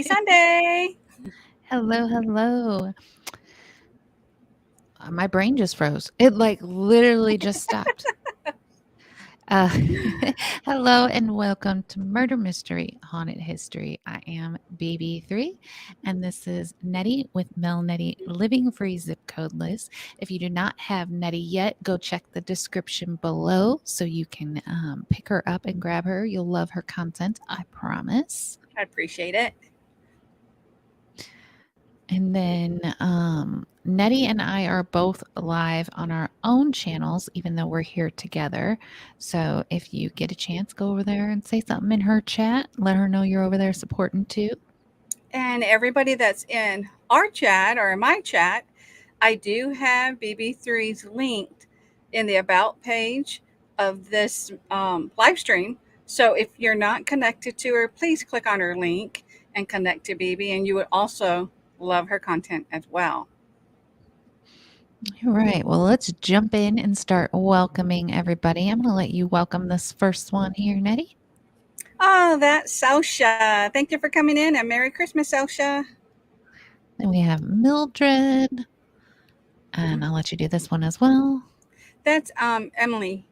Happy Sunday. Hello, hello. My brain just froze. It literally just stopped. Uh, hello and welcome to Murder Mystery Haunted History. I am BB3 and this is Nettie with Mel Nettie Living Free Zip Codeless. If you do not have Nettie yet, go check the description below so you can pick her up and grab her. You'll love her content, I promise. I appreciate it. And then Nettie and I are both live on our own channels, even though we're here together. So if you get a chance, go over there and say something in her chat. Let her know you're over there supporting too. And everybody that's in our chat or in my chat, I do have BB3's linked in the About page of this live stream. So if you're not connected to her, please click on her link and connect to BB, and you would also love her content as well. All right. Well, let's jump in and start welcoming everybody. I'm going to let you welcome this first one here, Nettie. Oh, that's Sosha. Thank you for coming in, and Merry Christmas, Sosha. Then we have Mildred. And I'll let you do this one as well. That's Emily.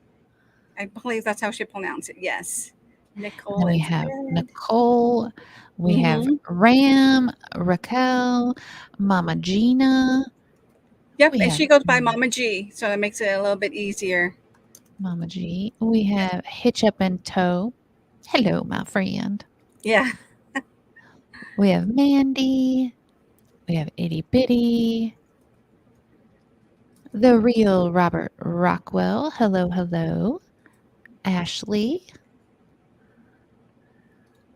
I believe that's how she pronounced it. Yes. Then Nicole we is have good. Nicole. We have Mm-hmm. Ram, Raquel, Mama Gina. Yep, We and have she goes by Mama G, so that makes it a little bit easier. Mama G. We have Hitch Up and Toe. Hello, my friend. Yeah. We have Mandy. We have Itty Bitty. The real Robert Rockwell. Hello, hello. Ashley.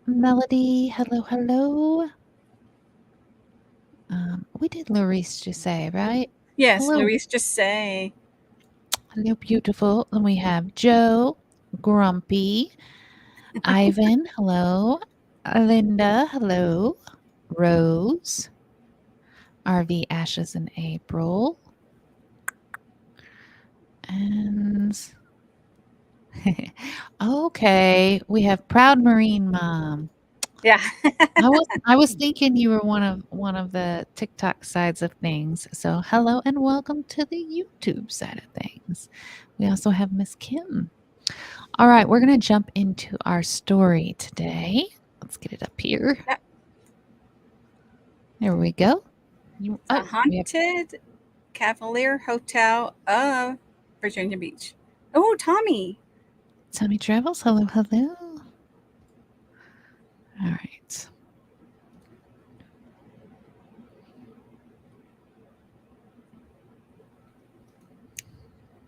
Melody. Hello, hello. We did Larice just say, right? Yes, Hello. Luis, just say. Hello, beautiful. And we have Joe, Grumpy, Ivan, hello, Linda, hello, Rose, RV Ashes in April, and okay, we have Proud Marine Mom. Yeah. I was thinking you were one of the TikTok sides of things. So hello and welcome to the YouTube side of things. We also have Miss Kim. All right, we're going to jump into our story today. Let's get it up here. Yep. There we go. The We have Haunted Cavalier Hotel of Virginia Beach. Oh, Tommy. Tommy Travels. Hello, hello. All right.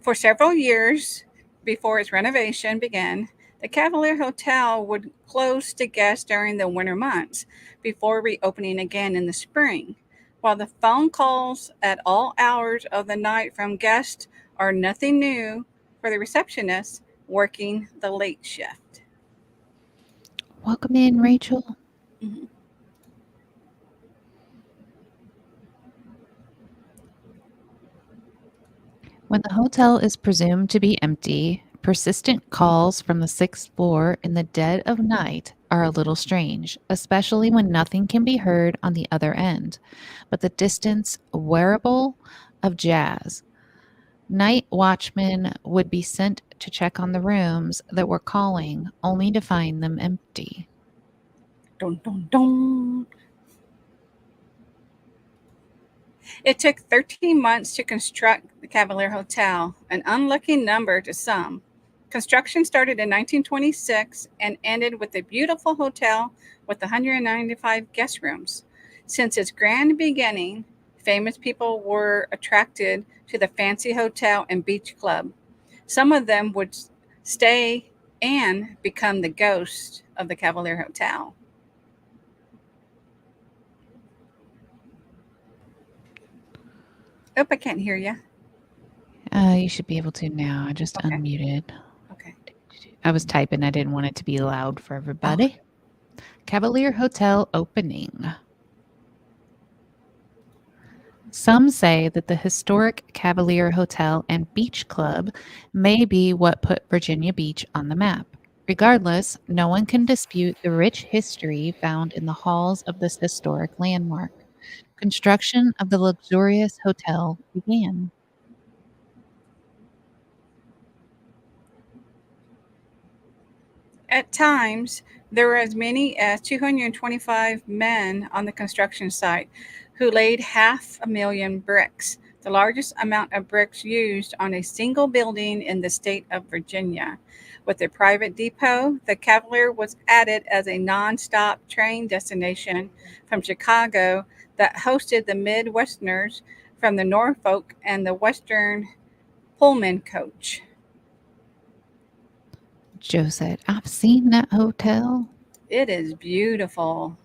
For several years before its renovation began, the Cavalier Hotel would close to guests during the winter months before reopening again in the spring. While the phone calls at all hours of the night from guests are nothing new for the receptionist working the late shift. Welcome in, Rachel. Mhm. When the hotel is presumed to be empty, persistent calls from the sixth floor in the dead of night are a little strange, especially when nothing can be heard on the other end but the distant wearable of jazz. Night watchmen would be sent to check on the rooms that were calling, only to find them empty. Dun, dun, dun. It took 13 months to construct the Cavalier Hotel, an unlucky number to some. Construction started in 1926 and ended with a beautiful hotel with 195 guest rooms. Since its grand beginning, famous people were attracted to the fancy hotel and beach club. Some of them would stay and become the ghost of the Cavalier Hotel. Oh, I can't hear you. You should be able to now. I just Okay. unmuted. Okay. I was typing. I didn't want it to be loud for Oh, everybody. Cavalier Hotel opening. Some say that the historic Cavalier Hotel and Beach Club may be what put Virginia Beach on the map. Regardless, no one can dispute the rich history found in the halls of this historic landmark. Construction of the luxurious hotel began. At times, there were as many as 225 men on the construction site who laid 500,000 bricks, the largest amount of bricks used on a single building in the state of Virginia. With a private depot, the Cavalier was added as a non-stop train destination from Chicago that hosted the Midwesterners from the Norfolk and the Western Pullman coach. Joe said, I've seen that hotel. It is beautiful.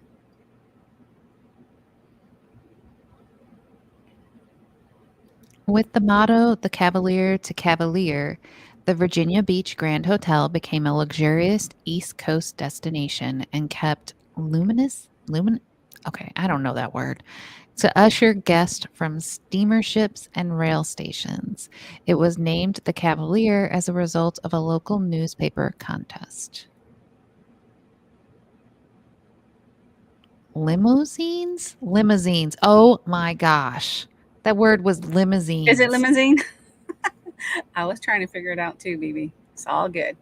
With the motto, the Cavalier to Cavalier, the Virginia Beach Grand Hotel became a luxurious East Coast destination and kept okay, I don't know that word, to usher guests from steamer ships and rail stations. It was named the Cavalier as a result of a local newspaper contest. Limousines? Limousines. Oh my gosh. That word was Is it limousines. limousine? I was trying to figure it out too, BB. It's all good.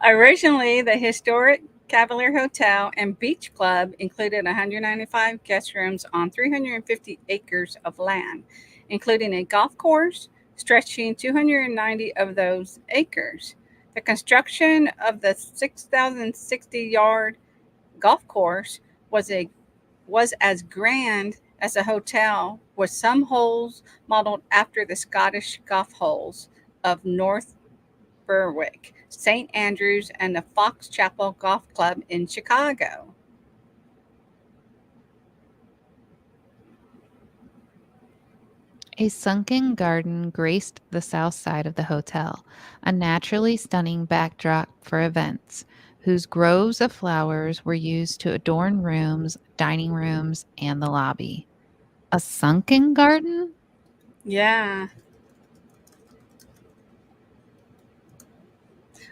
Originally, the historic Cavalier Hotel and Beach Club included 195 guest rooms on 350 acres of land, including a golf course stretching 290 of those acres. The construction of the 6,060-yard golf course was a was as grand as a hotel, with some holes modeled after the Scottish golf holes of North Berwick, St. Andrews, and the Fox Chapel Golf Club in Chicago. A sunken garden graced the south side of the hotel, a naturally stunning backdrop for events, whose groves of flowers were used to adorn rooms, dining rooms, and the lobby. A sunken garden? Yeah.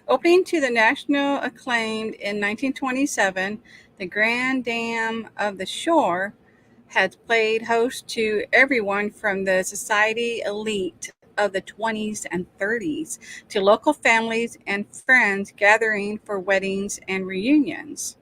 Opening to the national acclaimed in 1927, the Grand Dam of the Shore had played host to everyone from the society elite of the 20s and 30s to local families and friends gathering for weddings and reunions.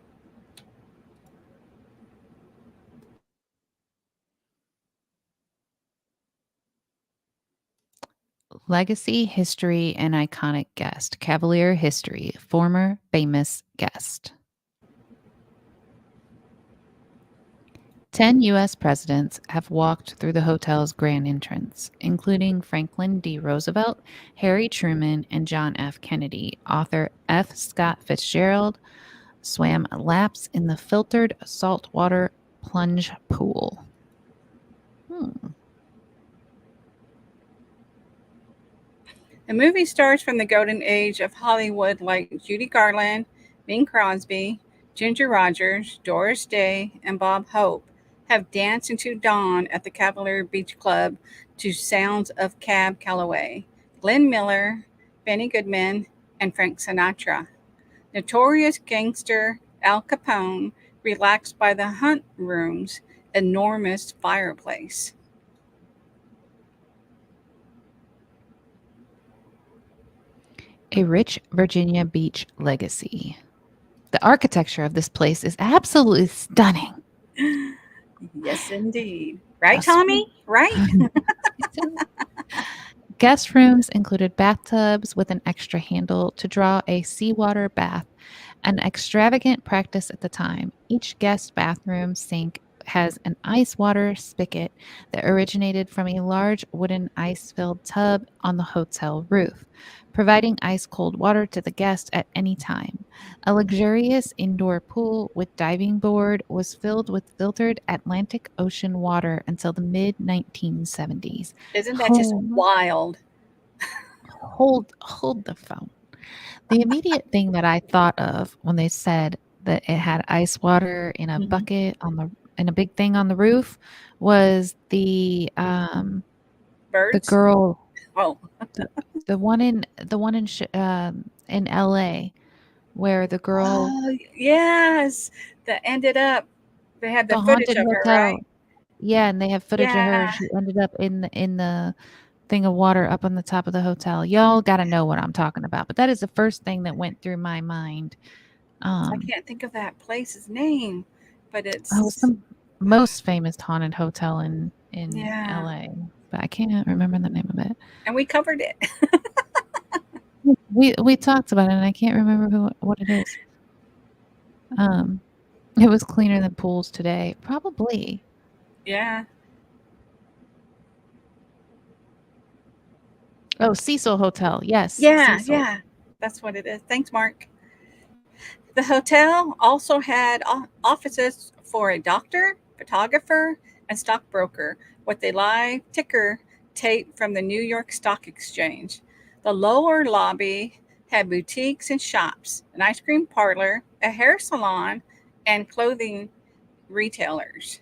Legacy, history, and iconic guest. Cavalier history, former famous guest. 10 U.S. presidents have walked through the hotel's grand entrance, including Franklin D. Roosevelt, Harry Truman, and John F. Kennedy. Author F. Scott Fitzgerald swam laps in the filtered saltwater plunge pool. The movie stars from the golden age of Hollywood like Judy Garland, Bing Crosby, Ginger Rogers, Doris Day, and Bob Hope have danced into dawn at the Cavalier Beach Club to sounds of Cab Calloway, Glenn Miller, Benny Goodman, and Frank Sinatra. Notorious gangster Al Capone relaxed by the Hunt Room's enormous fireplace. A rich Virginia Beach legacy. The architecture of this place is absolutely stunning. Yes, indeed. Right, A swi- Tommy? Right? Guest rooms included bathtubs with an extra handle to draw a seawater bath, an extravagant practice at the time. Each guest bathroom sink has an ice water spigot that originated from a large wooden ice filled tub on the hotel roof, providing ice cold water to the guest at any time. A luxurious indoor pool with diving board was filled with filtered Atlantic Ocean water until the mid 1970s. Isn't that just Home wild? hold the phone. The immediate thing that I thought of when they said that it had ice water in a Mhm. bucket on the in a big thing on the roof was the Birds? girl. Oh, The, the one in LA where the girl, oh yes, that ended up. They had the the footage haunted of her, right? hotel. Yeah, and they have footage of her. Yeah, She ended up in the thing of water up on the top of the hotel. Y'all got to know what I'm talking about. But that is the first thing that went through my mind. I Um, can't think of that place's name, but oh, it's some most famous haunted hotel in yeah, LA, but I can't remember the name of it. and we covered it. We talked about it, and I can't remember what it is. Um, it was cleaner than pools today, probably. Yeah, Oh, Cecil Hotel. Yes, yeah, Cecil. yeah. That's what it is. Thanks, Mark. The hotel also had offices for a doctor, photographer, and stockbroker with a live ticker tape from the New York Stock Exchange. The lower lobby had boutiques and shops, an ice cream parlor, a hair salon, and clothing retailers.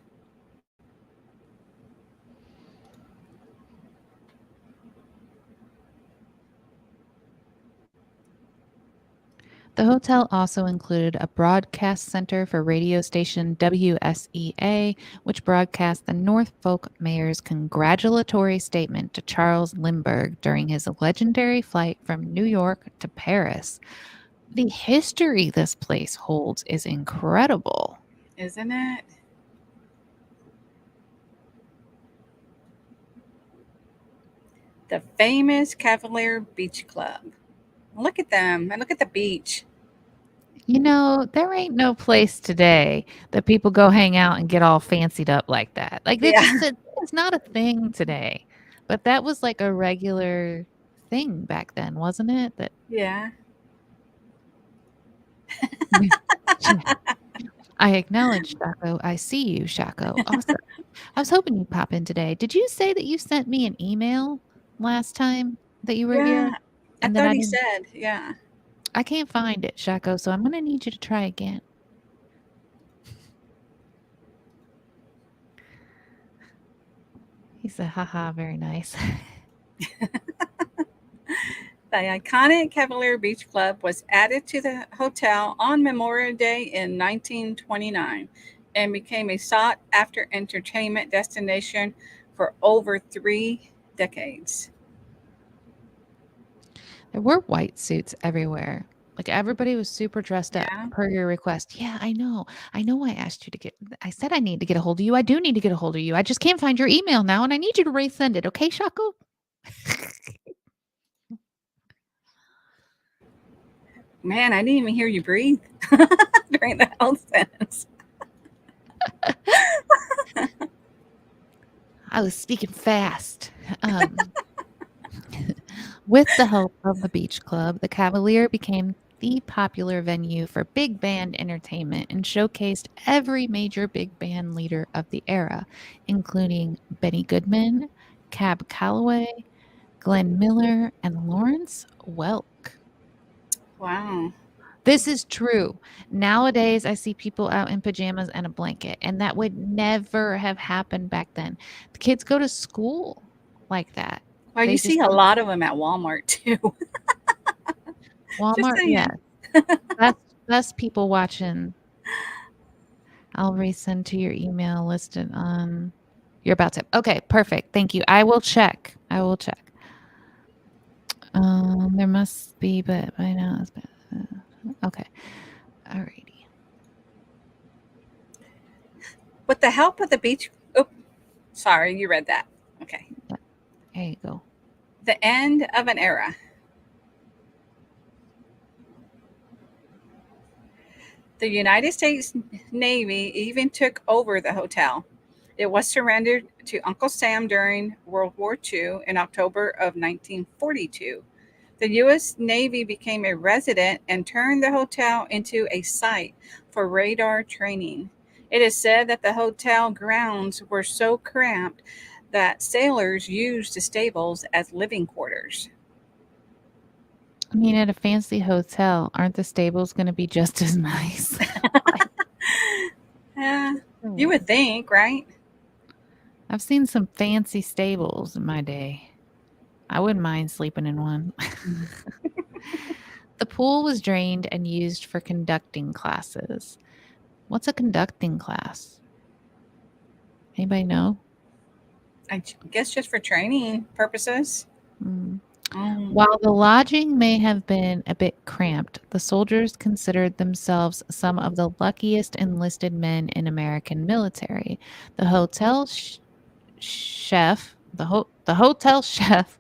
The hotel also included a broadcast center for radio station WSEA, which broadcast the Norfolk mayor's congratulatory statement to Charles Lindbergh during his legendary flight from New York to Paris. The history this place holds is incredible. Isn't it? The famous Cavalier Beach Club. Look at them and look at the beach. You know, there ain't no place today that people go hang out and get all fancied up like that. Like, Yeah, it's not a thing today. But that was like a regular thing back then, wasn't it? That yeah. Yeah. I acknowledge, Shaco. I see you, Shaco. Awesome. I was hoping you'd pop in today. Did you say that you sent me an email last time that you were Yeah, here I and that thought he said, yeah. I can't find it, Shaco, so I'm gonna need you to try again. He said, haha, very nice. The iconic Cavalier Beach Club was added to the hotel on Memorial Day in 1929 and became a sought after entertainment destination for over 3 decades. There were white suits everywhere. Like everybody was super dressed up Yeah, per your request. Yeah, I know. I know I asked you to get I said I need to get a hold of you. I do need to get a hold of you. I just can't find your email now and I need you to resend it. Okay, Shaco? man, I didn't even hear you breathe during the whole sentence. I was speaking fast. Um, with the help of the Beach Club, the Cavalier became the popular venue for big band entertainment and showcased every major big band leader of the era, including Benny Goodman, Cab Calloway, Glenn Miller, and Lawrence Welk. Wow. This is true. Nowadays, I see people out in pajamas and a blanket, and that would never have happened back then. The kids go to school like that. Well, you They see just a don't. lot of them at Walmart too. Just Walmart, yeah. saying. That's people watching. I'll resend to your email listed on you're about to. Okay, perfect. Thank you. I will check. I will check. There must be, but by now it's been. Okay. Alrighty. With the help of the beach, oh, sorry, you read that. Okay. Yeah, there you go. The end of an era. The United States Navy even took over the hotel. It was surrendered to Uncle Sam during World War II in October of 1942. The U.S. Navy became a resident and turned the hotel into a site for radar training. It is said that the hotel grounds were so cramped that sailors used the stables as living quarters. I mean, at a fancy hotel, aren't the stables gonna be just as nice? Like, Yeah, you oh, would think, right? I've seen some fancy stables in my day. I wouldn't mind sleeping in one. Mhm. The pool was drained and used for conducting classes. What's a conducting class? Anybody know? I guess just for training purposes. Mm. Mm. While the lodging may have been a bit cramped, the soldiers considered themselves some of the luckiest enlisted men in American military. The hotel chef, the hotel chef,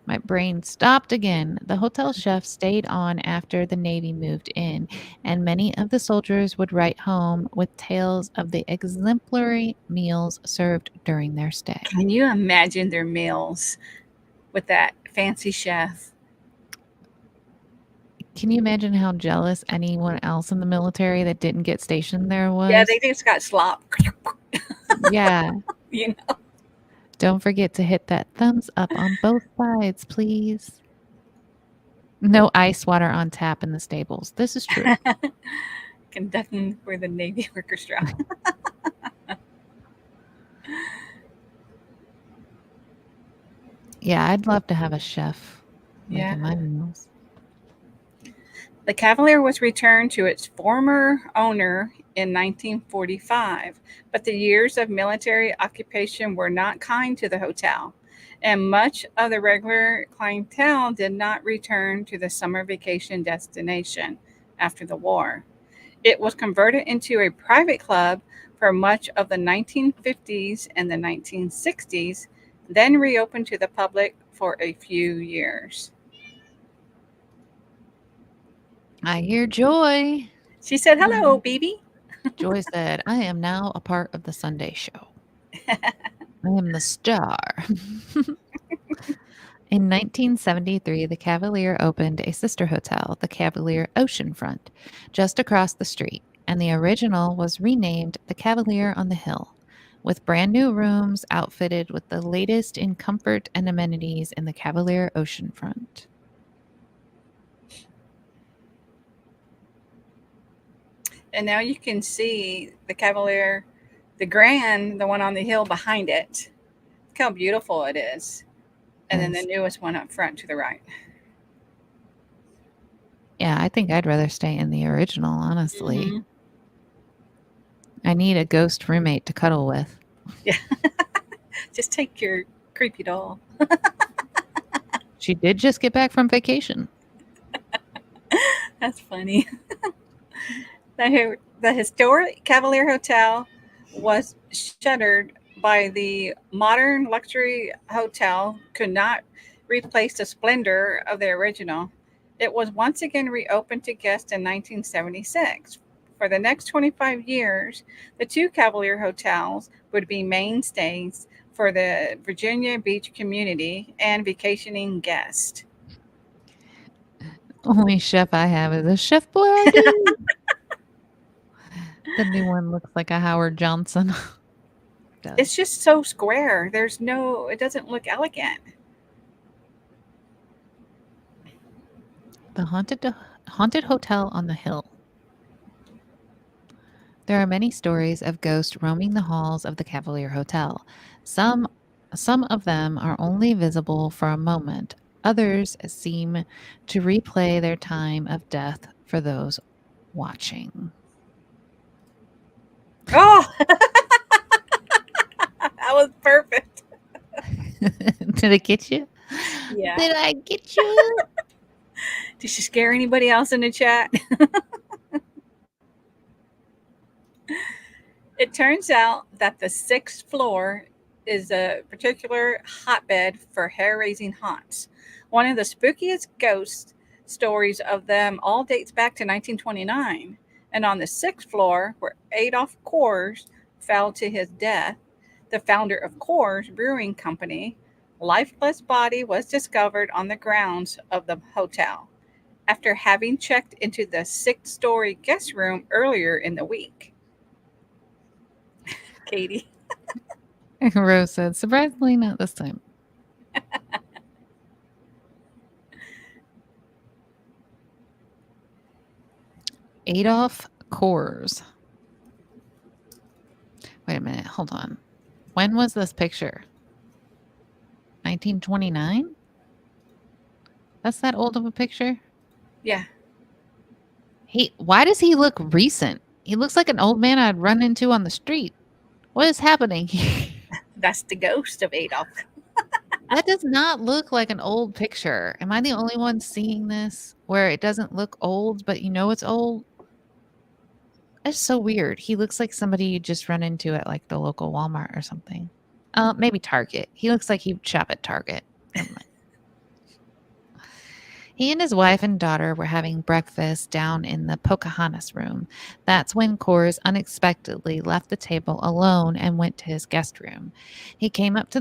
my brain stopped again. The hotel chef stayed on after the Navy moved in, and many of the soldiers would write home with tales of the exemplary meals served during their stay. Can you imagine their meals with that fancy chef? Can you imagine how jealous anyone else in the military that didn't get stationed there Yeah, they was? just got slop. Yeah. You know, Don't forget to hit that thumbs up on both sides, please. No ice water on tap in the stables. This is true. conducting for the Navy Orchestra. Yeah, I'd love to have a chef Yeah. making my meals. The Cavalier was returned to its former owner in 1945, but the years of military occupation were not kind to the hotel, and much of the regular clientele did not return to the summer vacation destination after the war. It was converted into a private club for much of the 1950s and the 1960s, then reopened to the public for a few years. I hear Joy. She said, "Hello, Mhm. baby." Joy said, I am now a part of the Sunday show. I am the star. In 1973, the Cavalier opened a sister hotel, the Cavalier Oceanfront, just across the street, and the original was renamed the Cavalier on the Hill, with brand new rooms outfitted with the latest in comfort and amenities in the Cavalier Oceanfront. And now you can see the Cavalier, the Grand, the one on the hill behind it. Look how beautiful it is. And then the Yes. newest one up front to the right. Yeah, I think I'd rather stay in the original, honestly. Hmm. I need a ghost roommate to cuddle with. Yeah, just take your creepy doll. She did just get back from vacation. That's funny. The historic Cavalier Hotel was shuttered by the modern luxury hotel, could not replace the splendor of the original. It was once again reopened to guests in 1976. For the next 25 years, the two Cavalier hotels would be mainstays for the Virginia Beach community and vacationing guests. Only chef I have is a Chef Boyardee. The new one looks like a Howard Johnson. It's Does. just so square. It doesn't look elegant. The haunted hotel on the hill. There are many stories of ghosts roaming the halls of the Cavalier Hotel. Some some of them are only visible for a moment. Others seem to replay their time of death for those watching. Oh, that was perfect. Did it get you? Yeah. Did I get you? Did she scare anybody else in the chat? It turns out that the sixth floor is a particular hotbed for hair raising haunts. One of the spookiest ghost stories of them all dates back to 1929. And on the sixth floor, where Adolf Coors fell to his death, the founder of Coors Brewing Company, lifeless body was discovered on the grounds of the hotel after having checked into the sixth-story guest room earlier in the week. Katie. Rose said, surprisingly, not this time. Adolf Coors. Wait a minute. Hold on. When was this picture? 1929? That's that old of a picture? Yeah, Why does he look recent? He looks like an old man I'd run into on the street. What is happening here? that's the ghost of Adolf. That does not look like an old picture. Am I the only one seeing this where it doesn't look old, but you know it's old? It's so weird. He looks like somebody you just run into at like the local Walmart or something. Maybe Target. He looks like he would shop at Target. Never mind. He and his wife and daughter were having breakfast down in the Pocahontas room. That's when Coors unexpectedly left the table alone and went to his guest room. He came up to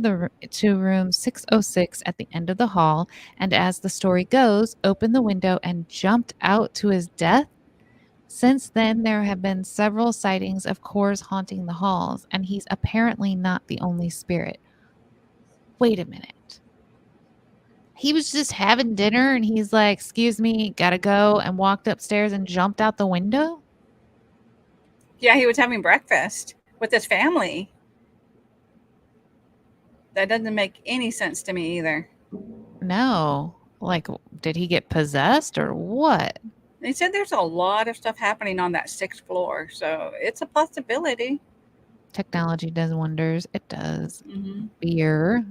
room 606 at the end of the hall, and as the story goes, opened the window and jumped out to his death. Since then, there have been several sightings of Coors haunting the halls, and he's apparently not the only spirit. Wait a minute. He was just having dinner and he's like, "Excuse me, gotta go," and walked upstairs and jumped out the window? Yeah, he was having breakfast with his family. That doesn't make any sense to me either. No. Like, did he get possessed or what? They said there's a lot of stuff happening on that sixth floor, so it's a possibility. Technology does wonders. It does. Mm-hmm. Fear.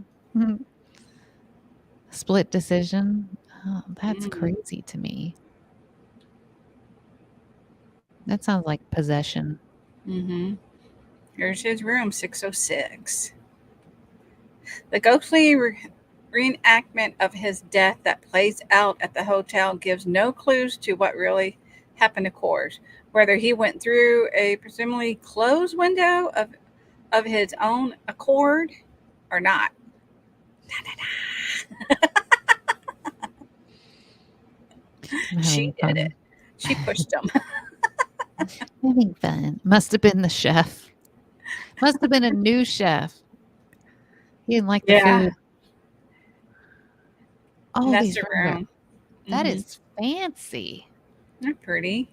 Split decision. Oh, that's Mm-hmm. crazy to me. That sounds like possession. Mm-hmm. Here's his room, 606. The ghostly reenactment of his death that plays out at the hotel gives no clues to what really happened to Coors, whether he went through a presumably closed window of his own accord or not. Da, da, da. I'm She having did it. fun. She pushed him. Having fun. Must have been the chef. Must have been a new chef. He didn't like the Yeah, food. and Oh, that's these the rooms are room. that Mm-hmm. is fancy. They're pretty.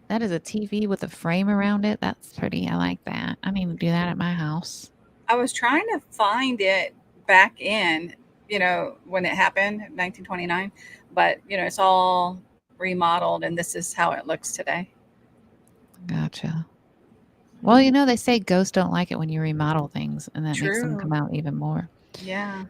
That is a TV with a frame around it. That's pretty. I like that. I need to do that at my house. I was trying to find it back in, when it happened, 1929, but it's all remodeled, and this is how it looks today. Gotcha. Well, you know, they say ghosts don't like it when you remodel things, and that makes them True. come out even more. Yeah.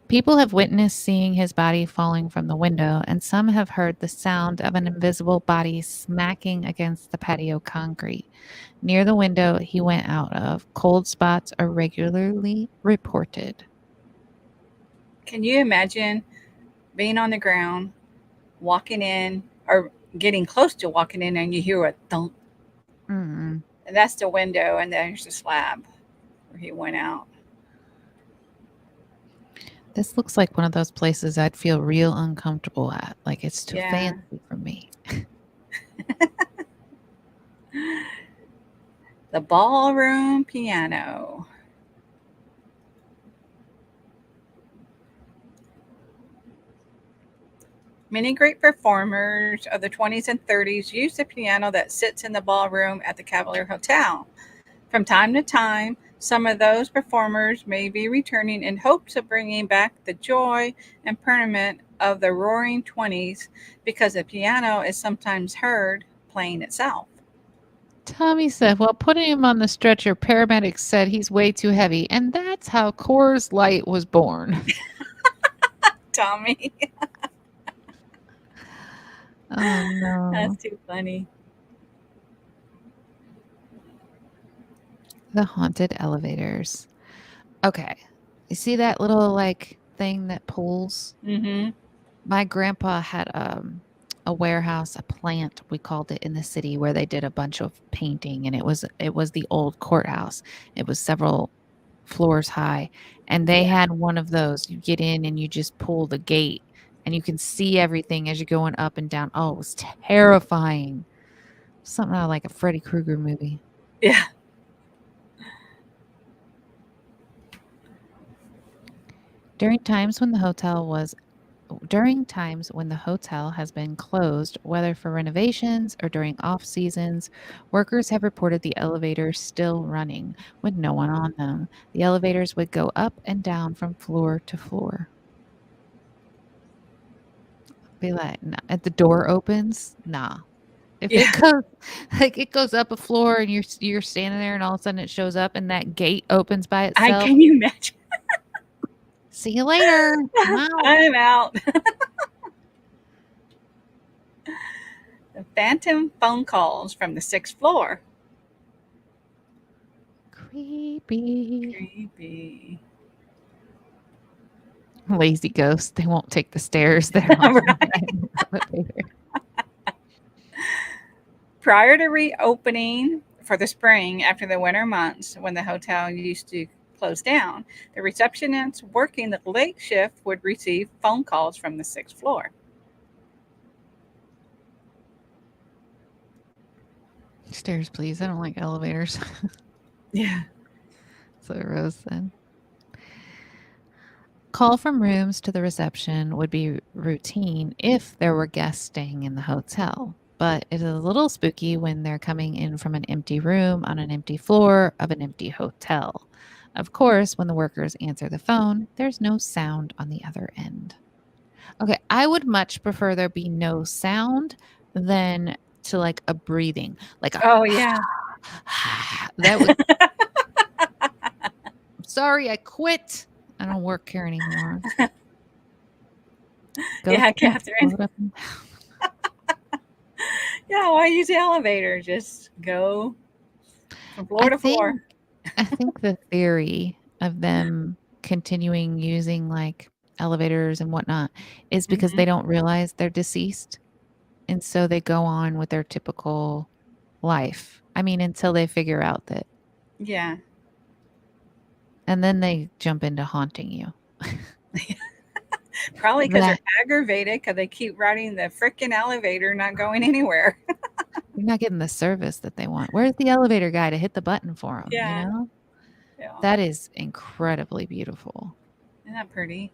People have witnessed seeing his body falling from the window, and some have heard the sound of an invisible body smacking against the patio concrete. Near the window he went out of, cold spots are regularly reported. Can you imagine being on the ground, walking in, or getting close to walking in, and you hear a thump, Mm-mm. and that's the window, and there's the slab where he went out. This looks like one of those places I'd feel real uncomfortable at. Like it's too Yeah. fancy for me. The ballroom piano. Many great performers of the 20s and 30s used the piano that sits in the ballroom at the Cavalier Hotel. From time to time, some of those performers may be returning in hopes of bringing back the joy and merriment of the roaring 20s because the piano is sometimes heard playing itself. Tommy said, while putting him on the stretcher, paramedics said he's way too heavy. And that's how Coors Light was born. Tommy, Oh, no. that's too funny. The haunted elevators. Okay. You see that little like thing that pulls? Mm-hmm. My grandpa had a warehouse, a plant, we called it in the city where they did a bunch of painting and it was the old courthouse. It was several floors high and they Yeah. had one of those. You get in and you just pull the gate and you can see everything as you're going up and down. Oh, it was terrifying. Something out of like a Freddy Krueger movie. Yeah. During times when the hotel was During times when the hotel has been closed, whether for renovations or during off seasons, workers have reported the elevators still running with no one on them. The elevators would go up and down from floor to floor. Be like, "Nah." If the door opens, nah. If Yeah, it goes like it goes up a floor and you're standing there and all of a sudden it shows up and that gate opens by I itself, can you imagine? see you later. I'm out. I'm out. The phantom phone calls from the sixth floor. Creepy. Creepy. Lazy ghost. They won't take the stairs. They're on Right. the elevator. Prior to reopening for the spring after the winter months when the hotel used to close down, the receptionists working the late shift would receive phone calls from the sixth floor. Stairs, please. I don't like elevators. Yeah. So Rose said. Call from rooms to the reception would be routine if there were guests staying in the hotel, but it is a little spooky when they're coming in from an empty room on an empty floor of an empty hotel. Of course, when the workers answer the phone, there's no sound on the other end. Okay, I would much prefer there be no sound than to like a breathing, like a Oh, yeah. that would sorry, I quit. I don't work here anymore. Ghosts Yeah, can't Catherine. float up. Yeah, why use the elevator? Just go from floor I to floor. think I think the theory of them continuing using like elevators and whatnot is because Hmm. they don't realize they're deceased. And so they go on with their typical life. I mean, until they figure out that, Yeah. and then they jump into haunting you. Probably because they're That aggravated because they keep riding the freaking elevator, not going anywhere. you're not getting the service that they want. Where's the elevator guy to hit the button for them? You Yeah. know, Yeah. that is incredibly beautiful. Isn't that pretty?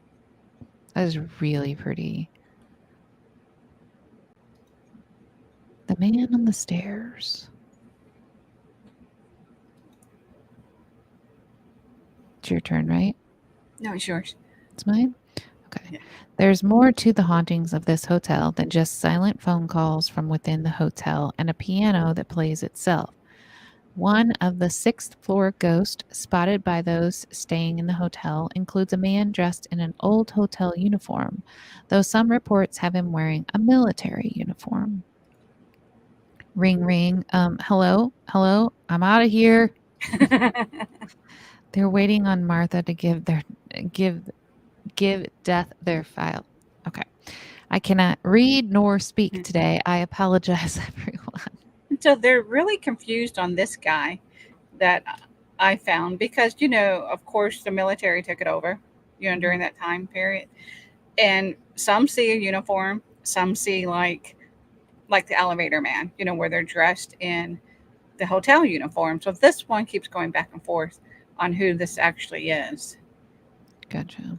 That is really pretty. The man on the stairs. It's your turn, right? No, it's yours. It's mine? Okay. Yeah. There's more to the hauntings of this hotel than just silent phone calls from within the hotel and a piano that plays itself. One of the sixth floor ghosts spotted by those staying in the hotel includes a man dressed in an old hotel uniform, though some reports have him wearing a military uniform. Ring, ring. Hello, hello. I'm out of here. They're waiting on Martha to give give death their file. Okay. I cannot read nor speak today. I apologize, everyone. So they're really confused on this guy that I found because, of course, the military took it over, during that time period. And some see a uniform, some see like the elevator man, where they're dressed in the hotel uniform. So this one keeps going back and forth on who this actually is. Gotcha.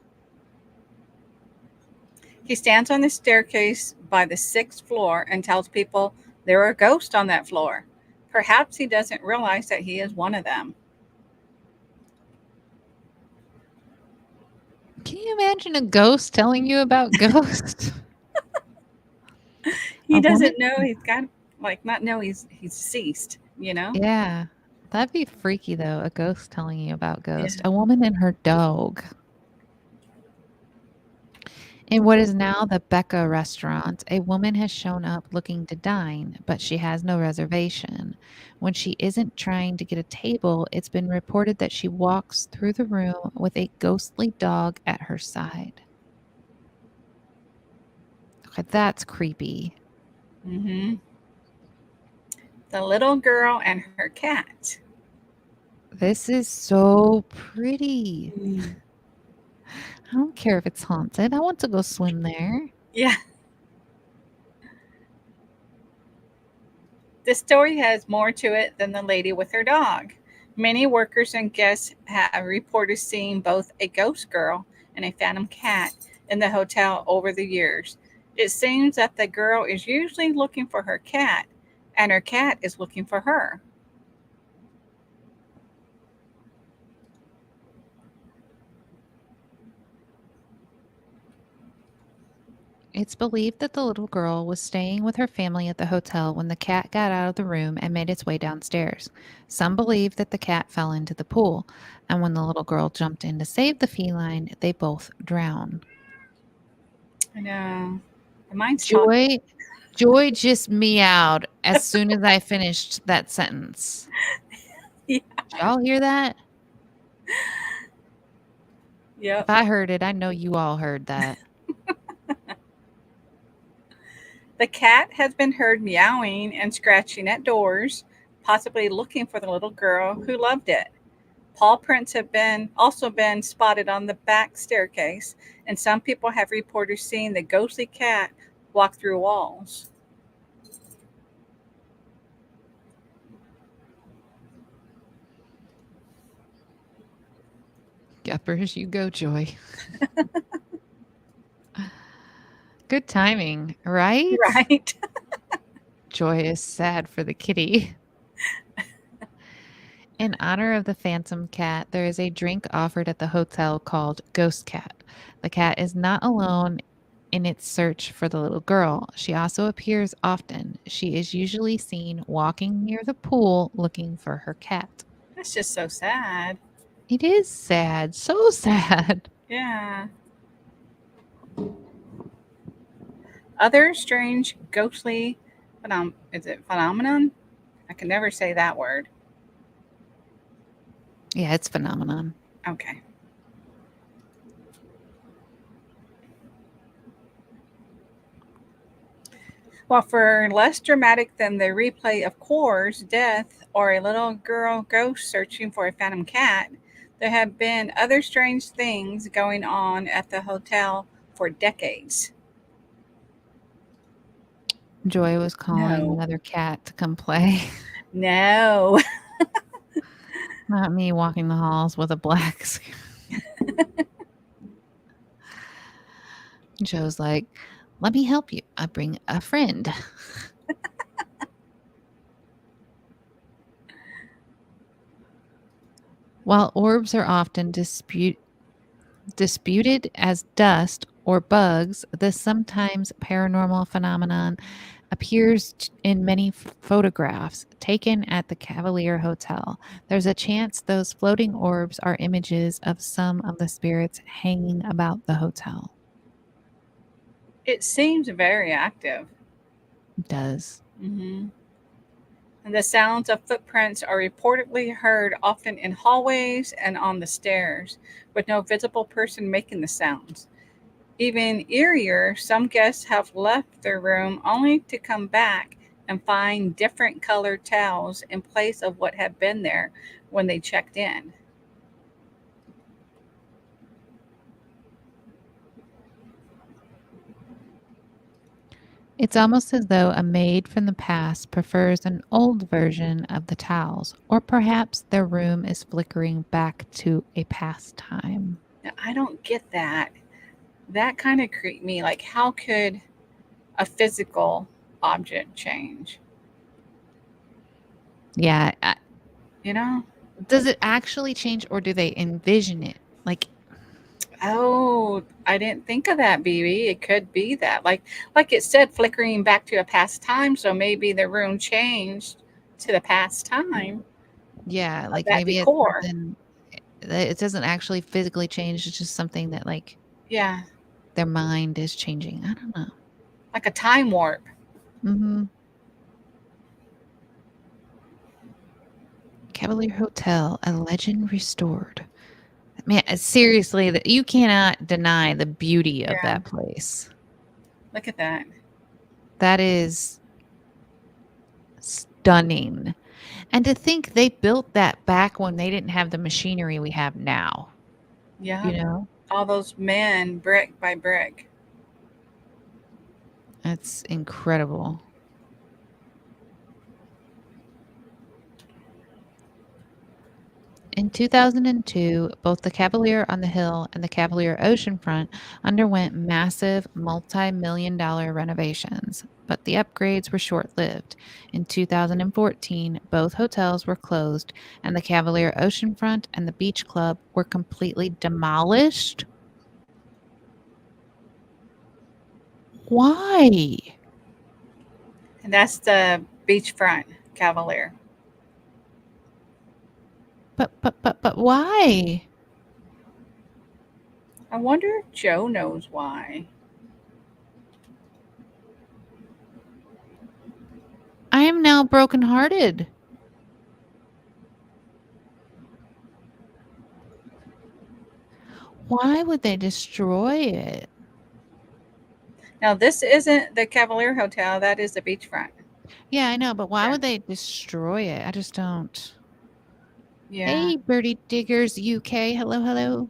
He stands on the staircase by the sixth floor and tells people there are ghosts on that floor. Perhaps he doesn't realize that he is one of them. Can you imagine a ghost telling you about ghosts? He A woman? doesn't know he's got not know he's deceased, Yeah. That'd be freaky though, a ghost telling you about Yeah. ghosts. A woman and her dog. In what is now the Becca restaurant, a woman has shown up looking to dine, but she has no reservation. When she isn't trying to get a table, it's been reported that she walks through the room with a ghostly dog at her side. Okay, that's creepy. Hmm. The little girl and her cat. This is so pretty. Mm. I don't care if it's haunted. I want to go swim there. Yeah. The story has more to it than the lady with her dog. Many workers and guests have reported seeing both a ghost girl and a phantom cat in the hotel over the years. It seems that the girl is usually looking for her cat, and her cat is looking for her. It's believed that the little girl was staying with her family at the hotel when the cat got out of the room and made its way downstairs. Some believe that the cat fell into the pool, and when the little girl jumped in to save the feline, they both drowned. I know. Mine's talking. Joy Joy just meowed as soon as I finished that sentence. Yeah. Did y'all hear that? If Yep. I heard it, I know you all heard that. The cat has been heard meowing and scratching at doors, possibly looking for the little girl who loved it. Paw prints have been also been spotted on the back staircase, and some people have reported seeing the ghostly cat walk through walls. Yuppers, you go, Joy. Good timing, right? Right? Joy is sad for the kitty. In honor of the phantom cat, there is a drink offered at the hotel called Ghost Cat. The cat is not alone in its search for the little girl. She also appears often. She is usually seen walking near the pool looking for her cat. That's just so sad. It is sad, so sad. Yeah. Other strange ghostly is it phenomenon? I can never say that word. Yeah, it's phenomenon. Okay. Well, for less dramatic than the replay of Core's death or a little girl ghost searching for a phantom cat, there have been other strange things going on at the hotel for decades. Joy was calling No. the other cat to come play. No. Not me walking the halls with a black screen. Joe's like, let me help you. I bring a friend. While orbs are often disputed as dust or bugs, this sometimes paranormal phenomenon appears in many photographs taken at the Cavalier Hotel. There's a chance those floating orbs are images of some of the spirits hanging about the hotel. It seems very active. It does. Hmm. And the sounds of footprints are reportedly heard often in hallways and on the stairs, with no visible person making the sounds. Even eerier, some guests have left their room only to come back and find different colored towels in place of what had been there when they checked in. It's almost as though a maid from the past prefers an old version of the towels, or perhaps their room is flickering back to a past time. Now, I don't get that. That kind of creeped me. Like, how could a physical object change? Yeah. You know? Does it actually change or do they envision it? Like, Oh, I didn't think of that, BB. It could be that. Like it said, flickering back to a past time, so maybe the room changed to the past time yeah, of like that maybe it's decor. something that it doesn't actually physically change. It's just something that like Yeah, their mind is changing. I don't know. like a time warp. Hmm. Cavalier Hotel, a legend restored. Man, seriously, you cannot deny the beauty of Yeah, that place. look at that. That is stunning. And to think they built that back when they didn't have the machinery we have now, Yeah, you know? all those men, brick by brick. That's incredible. In 2002, both the Cavalier on the Hill and the Cavalier Oceanfront underwent massive multi-million dollar renovations, but the upgrades were short-lived. In 2014, both hotels were closed and the Cavalier Oceanfront and the Beach Club were completely demolished. Why? And that's the beachfront Cavalier. But why? I wonder if Joe knows why. I am now brokenhearted. Why would they destroy it? Now, this isn't the Cavalier Hotel, that is the beachfront. Yeah, I know, but why Yeah. would they destroy it? I just don't. Yeah. Hey, Birdie Diggers UK. Hello, hello.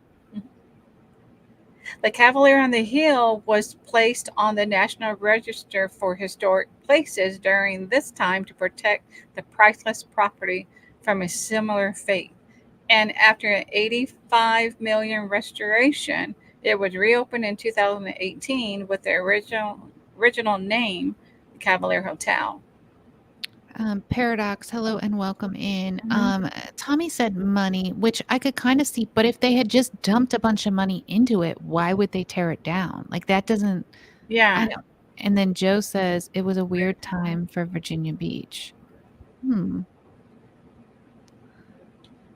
The Cavalier on the Hill was placed on the National Register for Historic Places during this time to protect the priceless property from a similar fate. And after an 85 million restoration, it was reopened in 2018 with the original name, the Cavalier Hotel. Paradox, hello and welcome in. Hmm. Tommy said money, which I could kind of see, but if they had just dumped a bunch of money into it, why would they tear it down? Like that doesn't, I Yeah. don't. And then Joe says it was a weird time for Virginia Beach. Hmm.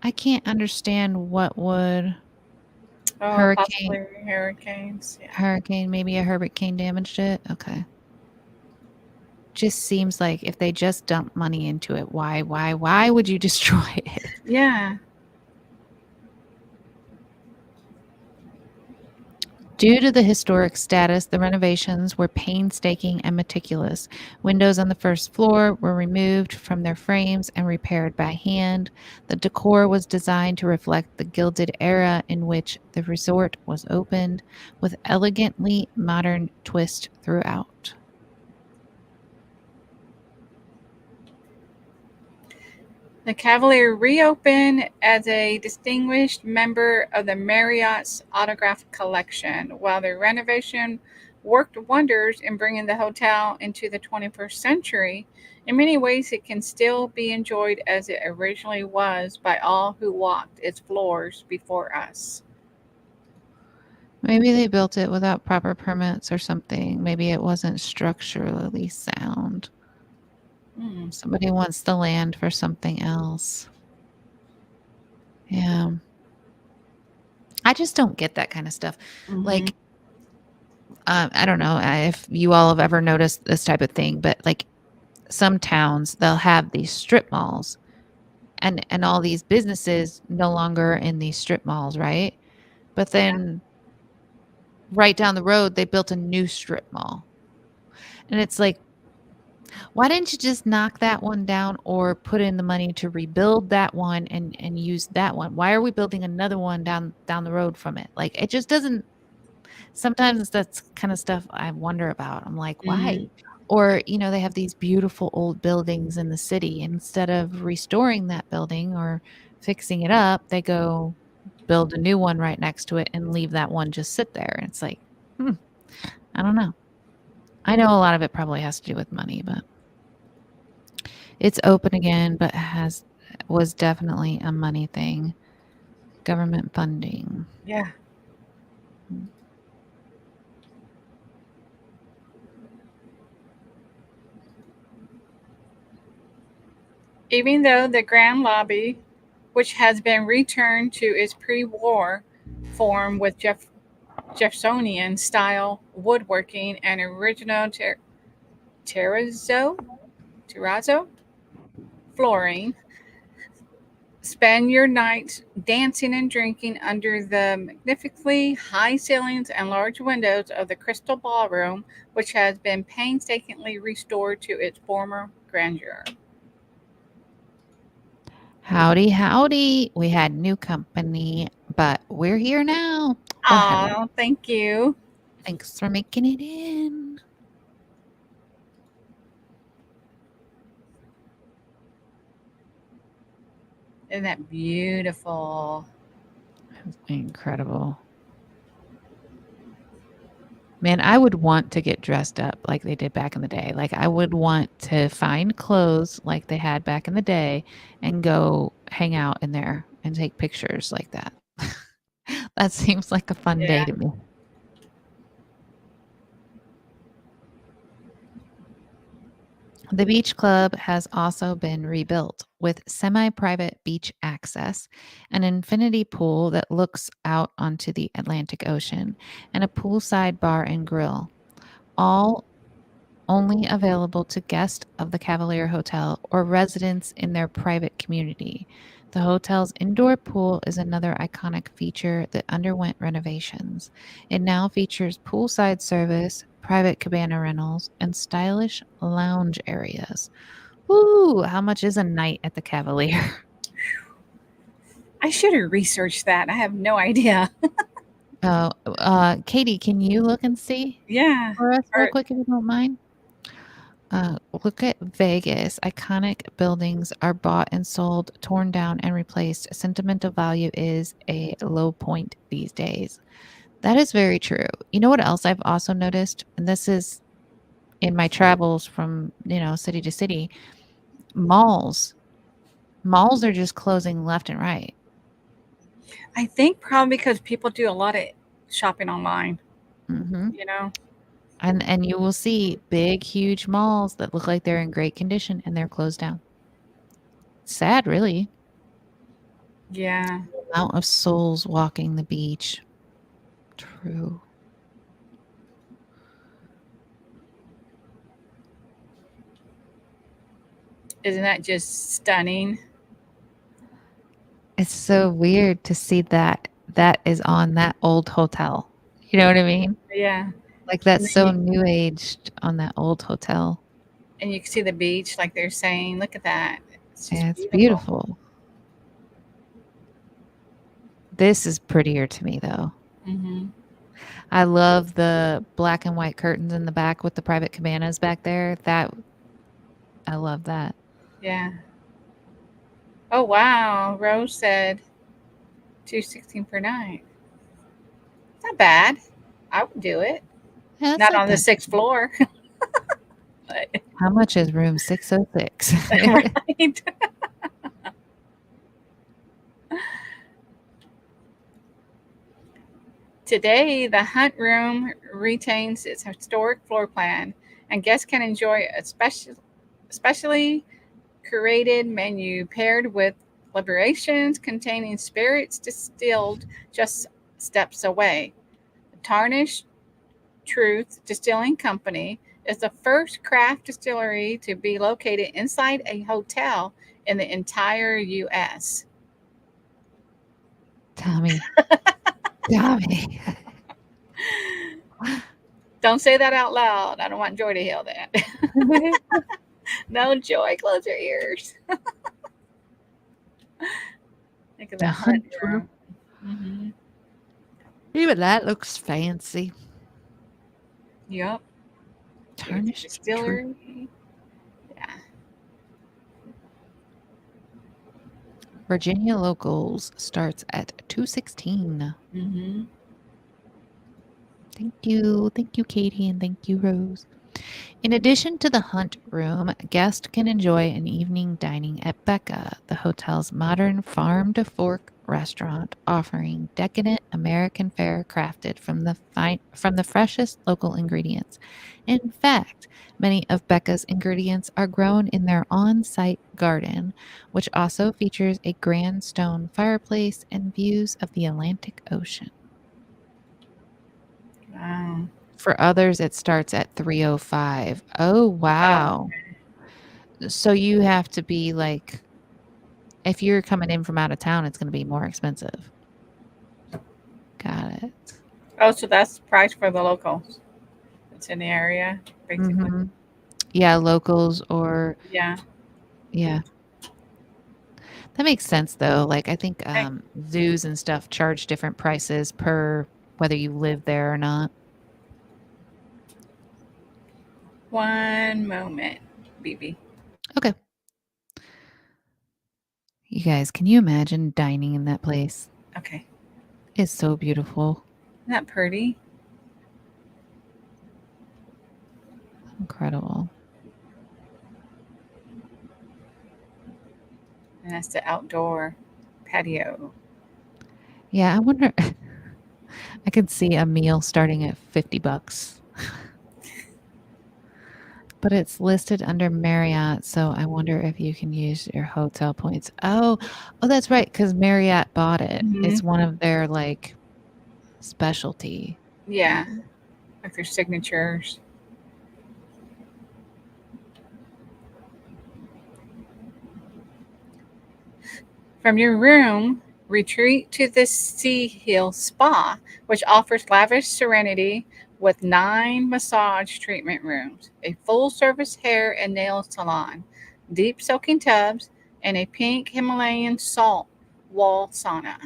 I can't understand what would Oh, hurricane, possibly hurricanes. Yeah. maybe a hurricane damaged it. Okay. Just seems like if they just dump money into it, why would you destroy it? Yeah. Due to the historic status, the renovations were painstaking and meticulous. Windows on the first floor were removed from their frames and repaired by hand. The decor was designed to reflect the Gilded era in which the resort was opened, with elegantly modern twist throughout. The Cavalier reopened as a distinguished member of the Marriott's autograph collection, while the renovation worked wonders in bringing the hotel into the 21st century. In many ways, it can still be enjoyed as it originally was by all who walked its floors before us. Maybe they built it without proper permits or something. Maybe it wasn't structurally sound. Mm. Somebody wants the land for something else. Yeah. I just don't get that kind of stuff. Hmm. Like, I don't know if you all have ever noticed this type of thing, but like some towns, they'll have these strip malls and all these businesses no longer in these strip malls, right? But Yeah. then right down the road, they built a new strip mall. And it's like, why didn't you just knock that one down or put in the money to rebuild that one and use that one? Why are we building another one down the road from it? Like it just doesn't. Sometimes that's kind of stuff I wonder about. I'm like, why? Hmm. Or, they have these beautiful old buildings in the city. Instead of restoring that building or fixing it up, they go build a new one right next to it and leave that one just sit there. And it's like, hmm, I don't know. I know a lot of it probably has to do with money, but it's open again, but was definitely a money thing. Government funding. Yeah. Even though the Grand Lobby, which has been returned to its pre war form with Jeffersonian style woodworking and original terrazzo, terrazzo flooring, spend your nights dancing and drinking under the magnificently high ceilings and large windows of the Crystal Ballroom, which has been painstakingly restored to its former grandeur. Howdy, howdy. We had new company, but we're here now. Well, hello. Oh, thank you. Thanks for making it in. Isn't that beautiful? Incredible. Man, I would want to get dressed up like they did back in the day. Like, I would want to find clothes like they had back in the day and go hang out in there and take pictures like that. That seems like a fun day Yeah. to me. The beach club has also been rebuilt with semi private beach access, an infinity pool that looks out onto the Atlantic Ocean, and a poolside bar and grill, all only available to guests of the Cavalier Hotel or residents in their private community. The hotel's indoor pool is another iconic feature that underwent renovations. It now features poolside service, private cabana rentals, and stylish lounge areas. Ooh, how much is a night at the Cavalier? I should have researched that. I have no idea. Oh, Katie, can you look and see Yeah. for us real Or quick if you don't mind? Look at Vegas. Iconic buildings are bought and sold, torn down and replaced. Sentimental value is a low point these days. That is very true. You know what else I've also noticed? And this is in my travels from, city to city. Malls. Malls are just closing left and right. I think probably because people do a lot of shopping online, Hmm. you know? And you will see big, huge malls that look like they're in great condition and they're closed down. Sad, really. Yeah. Amount of souls walking the beach. True. Isn't that just stunning? It's so weird to see that is on that old hotel. You know what I mean? Yeah. Like, that's And then so new aged on that old hotel. you can see the beach, like they're saying. Look at that. It's just Yeah, it's beautiful. beautiful. This is prettier to me, though. Hmm. I love the black and white curtains in the back with the private cabanas back there. I love that. Yeah. Oh wow. Rose said 216 per night. Not bad. I would do it. Yeah, that's Not not on the bad. sixth floor. But, How much is room 606? right. Today, the Hunt Room retains its historic floor plan, and guests can enjoy a specially curated menu paired with liberations containing spirits distilled just steps away. Tarnished Truth Distilling Company is the first craft distillery to be located inside a hotel in the entire U.S. Tommy. Tommy. Don't say that out loud. I don't want Joy to hear that. No, Joy, close your ears. Think of The that Hunt Hunt Room. Room. Mm-hmm. Even that looks fancy. Yep. There's a Tarnished Truth. distillery. Yeah. Virginia Locals starts at 216. Mm-hmm. Thank you. Thank you, Katie, and thank you, Rose. In addition to the Hunt Room, guests can enjoy an evening dining at Becca, the hotel's modern farm to fork restaurant, offering decadent American fare crafted from the freshest local ingredients. In fact, many of Becca's ingredients are grown in their on-site garden, which also features a grand stone fireplace and views of the Atlantic Ocean. Wow. For others, it starts at 305. Oh, Oh, wow. So you have to be like, if you're coming in from out of town, it's going to be more expensive. Got it. oh, so that's the price for the locals. It's in the area, basically. Hmm. Yeah, locals or, Yeah. yeah. That makes sense, though. Like, I think Hey, zoos and stuff charge different prices per whether you live there or not. one moment, BB. Okay. You guys, can you imagine dining in that place? Okay. It's so beautiful. Isn't that pretty? Incredible. And that's the outdoor patio. Yeah, I wonder. I could see a meal starting at $50. But it's listed under Marriott, so I wonder if you can use your hotel points. Oh, that's right, because Marriott bought it. Hmm. It's one of their, like, specialty. Yeah, like their signatures. From your room, retreat to the Sea Hill Spa, which offers lavish serenity with 9 massage treatment rooms, a full service hair and nail salon, deep soaking tubs, and a pink Himalayan salt wall sauna.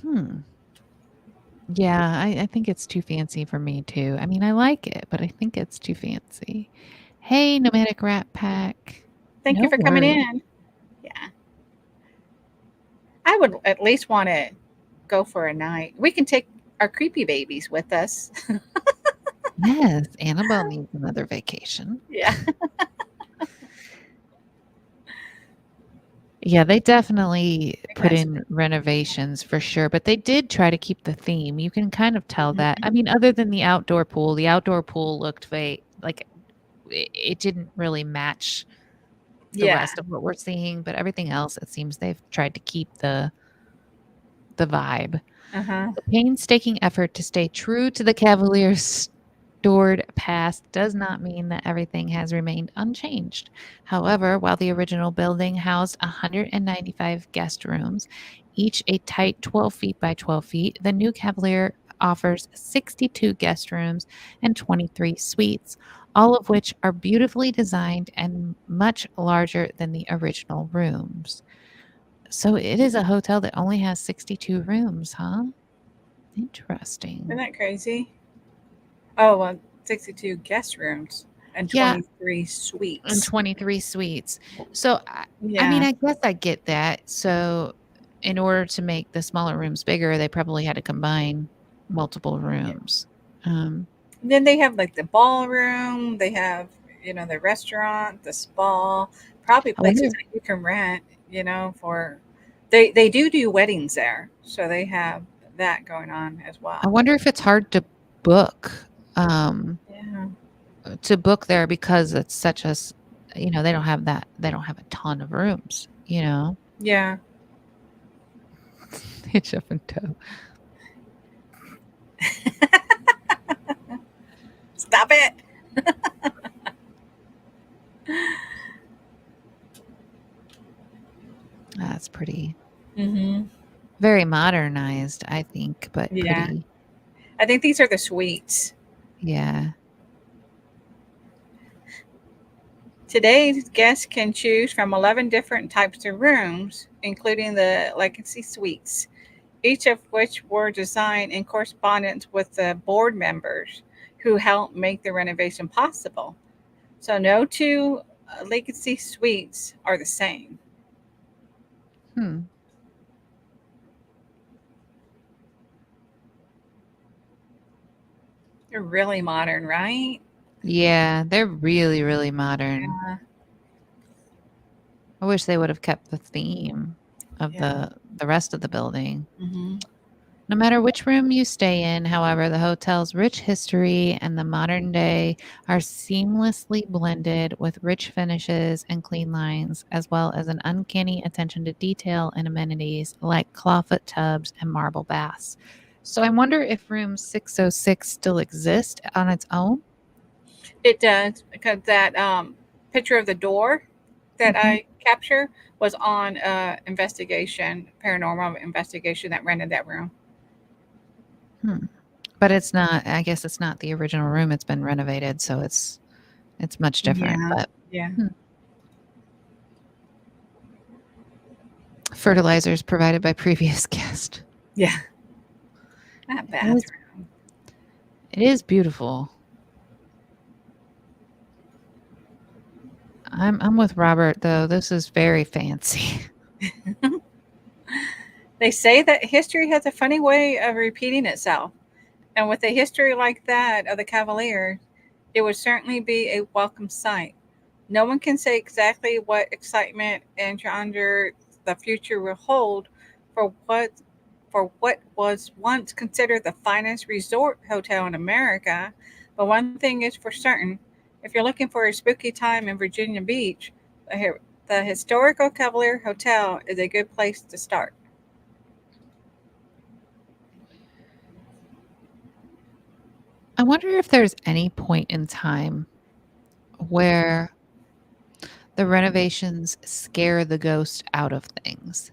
Hmm. Yeah, I think it's too fancy for me too. I mean, I like it, but I think it's too fancy. Hey, Nomadic Rat Pack. Thank you No for coming worries. in. Yeah, I would at least want to go for a night. We can take our creepy babies with us. Yes, Annabelle needs another vacation. Yeah. Yeah, they definitely put That's in renovations for sure, but they did try to keep the theme. You can kind of tell that. I Mhm. mean, other than the outdoor pool looked like it didn't really match the Yeah. rest of what we're seeing, but everything else, it seems they've tried to keep the vibe. Uh huh. The painstaking effort to stay true to the Cavaliers' storied past does not mean that everything has remained unchanged. However, while the original building housed 195 guest rooms, each a tight 12 feet by 12 feet, the new Cavalier offers 62 guest rooms and 23 suites, all of which are beautifully designed and much larger than the original rooms. So it is a hotel that only has 62 rooms, huh? Isn't Interesting. that crazy? Oh, well, 62 guest rooms and Yeah, 23 and suites. 23 suites. So, I mean, Yeah. I guess I get that. So, in order to make the smaller rooms bigger, they probably had to combine multiple Yeah. rooms. Um, Then they have like the ballroom, they have, the restaurant, the spa, probably I places wonder that you can rent, for they do weddings there. So they have that going on as I well. wonder if it's hard book, um, Yeah. to book there because it's such a they don't have a ton of rooms, Yeah. Hitch up and toe. Stop it. That's pretty Hmm. very modernized, I think, but Yeah. pretty. I think these are the suites. Yeah. Today, guests can choose from 11 different types of rooms, including the Legacy Suites, each of which were designed in correspondence with the board members who helped make the renovation possible. So, no two Legacy Suites are the same. Hmm. They're really modern, right? Yeah, they're really, really modern. Yeah. I wish they would have kept the theme of Yeah. the rest of the building. Hmm. No matter which room you stay in, however, the hotel's rich history and the modern day are seamlessly blended with rich finishes and clean lines, as well as an uncanny attention to detail and amenities like clawfoot tubs and marble baths. So I wonder if room 606 still exists on its own. It does, because that picture of the door that Mhm. I capture was on paranormal investigation that rented that room. Hmm. But it's not, I guess it's not the original room. It's been renovated, so it's much different. Yeah. But Yeah. hmm. Fertilizers provided by previous guest. Yeah. That It is, bathroom. it is beautiful. I'm with Robert though. This is very fancy. They say that history has a funny way of repeating itself. And with a history like that of the Cavaliers, it would certainly be a welcome sight. No one can say exactly what excitement and wonder the future will hold for what was once considered the finest resort hotel in America. But one thing is for certain, If you're looking for a spooky time in Virginia Beach, the Historical Cavalier Hotel is a good place to start. I wonder if there's any point in time where the renovations scare the ghost out of things.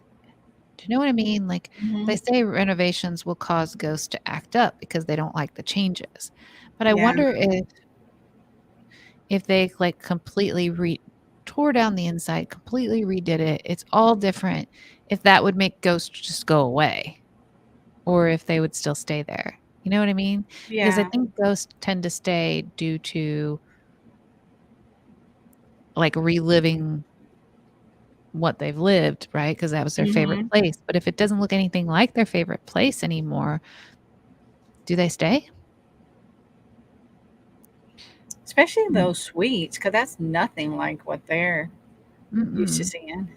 Do you know what I mean? Like Hmm. they say renovations will cause ghosts to act up because they don't like the changes. But I Yeah. wonder if they like completely tore down the inside, completely redid it. It's all different. If that would make ghosts just go away or if they would still stay there. You know what I mean? Because I Yeah. think ghosts tend to stay due to like reliving what they've lived, right? Because that was their favorite Hmm. place. But if it doesn't look anything like their favorite place anymore, do they stay? Especially Mm. those suites, because that's nothing like what they're used to Mm-mm. seeing.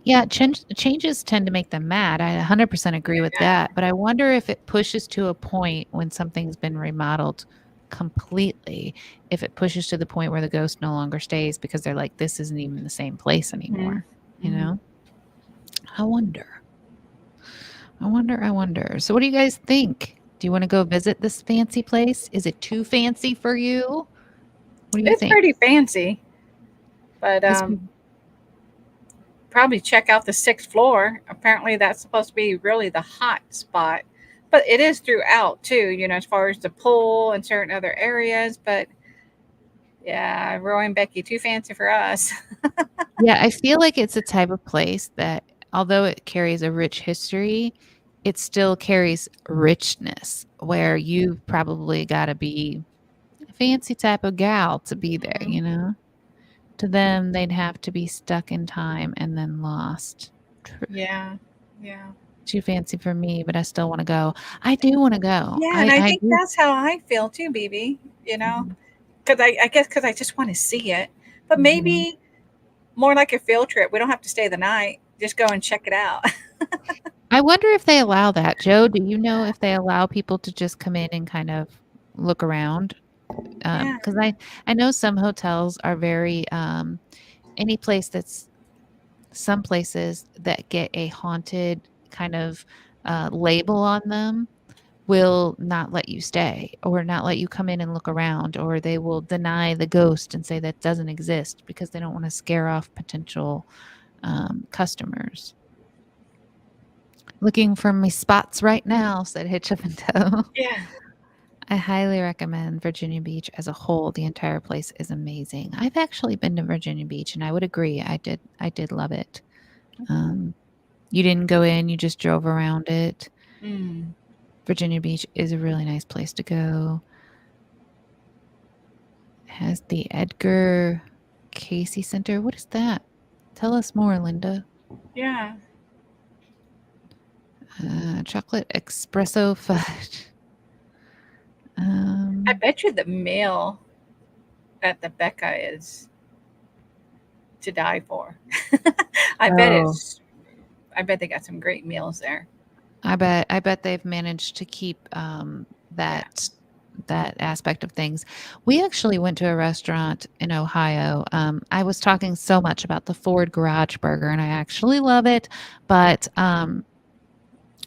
Yeah, changes tend to make them mad. I 100% agree with Yeah. that. But I wonder if it pushes to a point when something's been remodeled completely, if it pushes to the point where the ghost no longer stays because they're like, this isn't even the same place Hmm. anymore. You Hmm. know? I wonder. I wonder. So, what do you guys think? Do you want to go visit this fancy place? Is it too fancy for you? What do you It's think? pretty fancy, but This probably check out the sixth floor. Apparently, that's supposed to be really the hot spot, but it is throughout too. As far as the pool and certain other areas. But yeah, Roy and Becky, too fancy for us. Yeah, I feel like it's a type of place that although it carries a rich history, it still carries richness where you've probably got to be a fancy type of gal to be there, Mhm. you know? To them, they'd have to be stuck in time and then lost. True. Yeah, yeah, Too fancy for me, but I still want to go. I do want to go. yeah. And I I I think do. that's how I feel too, BB. You know, Mhm, because I guess because I just want to see it, but mhm. maybe more like a field trip. We don't have to stay the night. Just go and check it out. I wonder if they allow that. Joe, do you know if they allow people to just come in and kind of look around? Yeah. Because I know some hotels are very any place that's some places that get a haunted kind of label on them will not let you stay or not let you come in and look around, or they will deny the ghost and say that doesn't exist because they don't want to scare off potential customers. Looking for me spots right now, said Hitch Up and Toe. Yeah. I highly recommend Virginia Beach as a whole. The entire place is amazing. I've actually been to Virginia Beach and I would agree. I did love it. Um, you didn't go in, you just drove around it. Mm. Virginia Beach is a really nice place to go. It has the Edgar Casey Center. What is that? Tell us more, Linda. Yeah. Chocolate espresso fudge. I Um, bet you the meal at the Becca is to die for. I bet oh, it's. I bet they got some great meals there. I bet they've managed to keep Yeah. that aspect of things. We actually went to a restaurant in Ohio. I was talking so much about the Ford Garage Burger, and I actually love it. But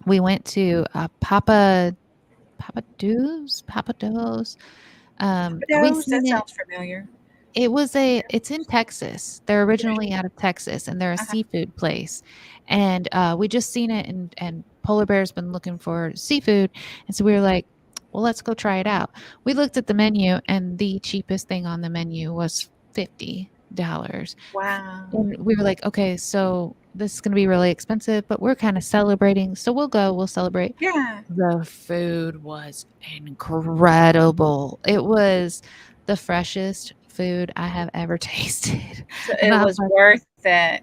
we went to Papa Do's. We Those, that seen it. sounds familiar. It's in Texas. They're originally out of Texas and they're a Uh-huh. seafood place. And we just seen it and Polar Bear's been looking for seafood. And so we were like, well, let's go try it out. We looked at the menu and the cheapest thing on the menu was $50. Wow. And we were like, okay, so this is going to be really expensive, but we're kind of celebrating. So we'll go, we'll celebrate. Yeah. The food was incredible. It was the freshest food I have ever tasted. So And it I was was like, worth it.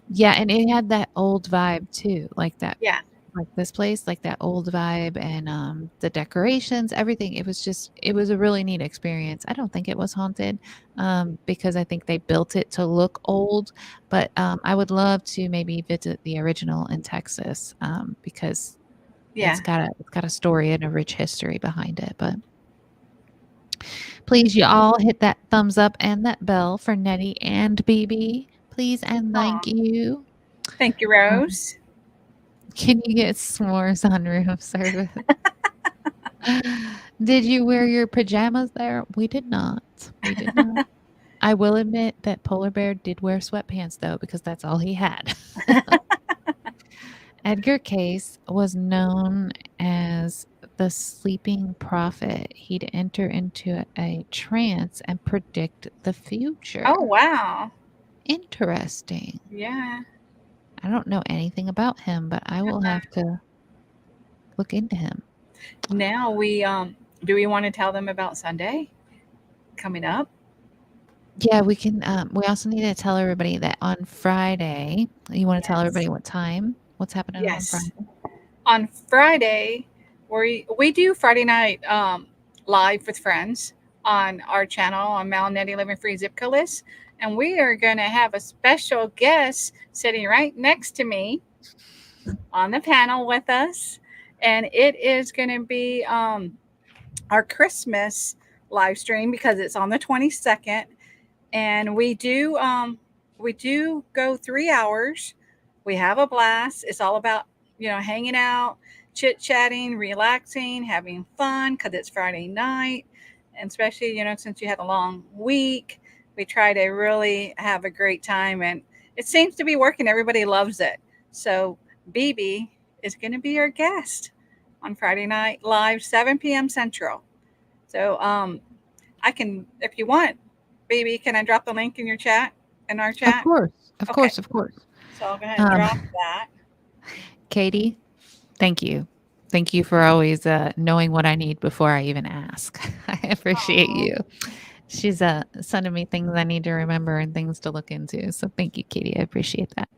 yeah, and it had that old vibe too, Yeah. like this place, like that old vibe and the decorations, everything. It was a really neat experience. I don't think it was haunted because I think they built it to look old, but I would love to maybe visit the original in Texas because Yeah. it's got a story and a rich history behind it, but Please, you all hit that thumbs up and that bell for Nettie and BB. Please and thank Aw. you. Thank you, Um, Rose. can you get s'mores on room service? Did you wear your pajamas there? We did not. We did not. I will admit that Polar Bear did wear sweatpants though, because that's all he had. Edgar Cayce was known as the sleeping prophet. He'd enter into a trance and predict the Oh, future. wow. Interesting. Yeah. I don't know anything about him, but I will have to look into him. Now we do we want to tell them about Sunday coming up? Yeah, we can. We also need to tell everybody that on Friday, you want to tell Yes. everybody what time, what's happening on Yes. Friday? On Friday, we do Friday night live with friends on our channel on Mal Nettie Living Free Zipco list. And we are going to have a special guest sitting right next to me on the panel with us. And it is going to be our Christmas live stream because it's on the 22nd. And we do go 3 hours. We have a blast. It's all about hanging out, chit chatting, relaxing, having fun because it's Friday night, and especially since you had a long week, we try to really have a great time, and it seems to be working. Everybody loves it. So BB is going to be our guest on Friday night live, 7 p.m. Central. So I can, if you want, baby, can I drop the link in your chat, in our Of chat? course, of Okay. course, of course. So I'll go ahead and Um, drop that. Katie, thank you. Thank you for always knowing what I need before I even ask. I appreciate Aw. you. She's sending me things I need to remember and things to look into. So thank you, Katie. I appreciate that.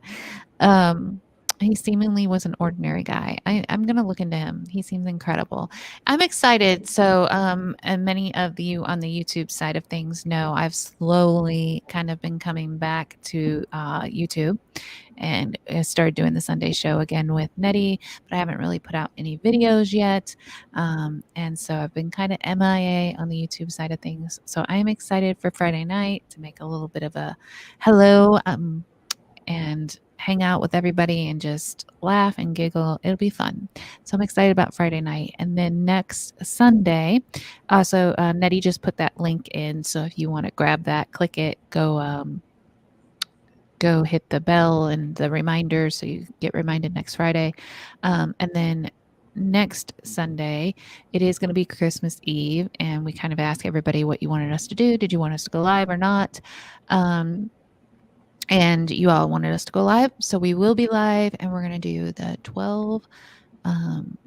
Um, he seemingly was an ordinary guy. I'm gonna look into him. He seems incredible. I'm excited. So, and many of you on the YouTube side of things know I've slowly kind of been coming back to YouTube and I started doing the Sunday show again with Nettie, but I haven't really put out any videos yet. And so I've been kind of MIA on the YouTube side of things. So I'm excited for Friday night to make a little bit of a hello and hang out with everybody and just laugh and giggle. It'll be fun. So I'm excited about Friday night. And then next Sunday, also, Nettie just put that link in. So if you want to grab that, click it, go hit the bell and the reminder so you get reminded next Friday. And then next Sunday, it is going to be Christmas Eve. And we kind of ask everybody what you wanted us to do. Did you want us to go live or not? And you all wanted us to go live. So we will be live and we're going to do the um,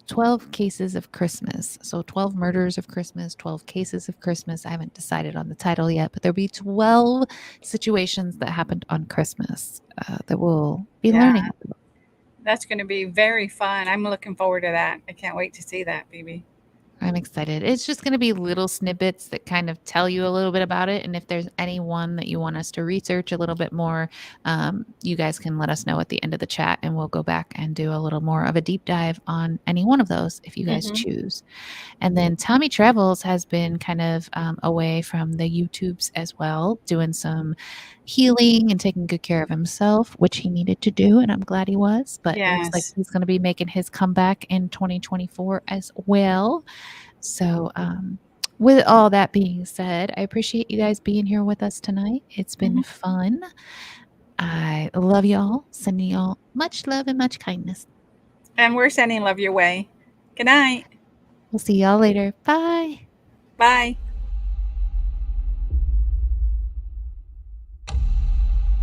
12 cases of Christmas. So 12 murders of Christmas, 12 cases of Christmas. I haven't decided on the title yet, but there'll be 12 situations that happened on Christmas that we'll be Yeah, learning. that's going to be very fun. I'm looking forward to that. I can't wait to see that, BB. I'm excited. It's just going to be little snippets that kind of tell you a little bit about it. And if there's any one that you want us to research a little bit more, you guys can let us know at the end of the chat and we'll go back and do a little more of a deep dive on any one of those if you guys Hmm. choose. And then Tommy Travels has been kind of away from the YouTubes as well, doing some healing and taking good care of himself, which he needed to do. And I'm glad he was. But it looks like Yes. he's going to be making his comeback in 2024 as well. So, with all that being said, I appreciate you guys being here with us tonight. It's been Hmm. fun. I love y'all. Sending y'all much love and much kindness. And we're sending love your way. Good night. We'll see y'all later. Bye. Bye.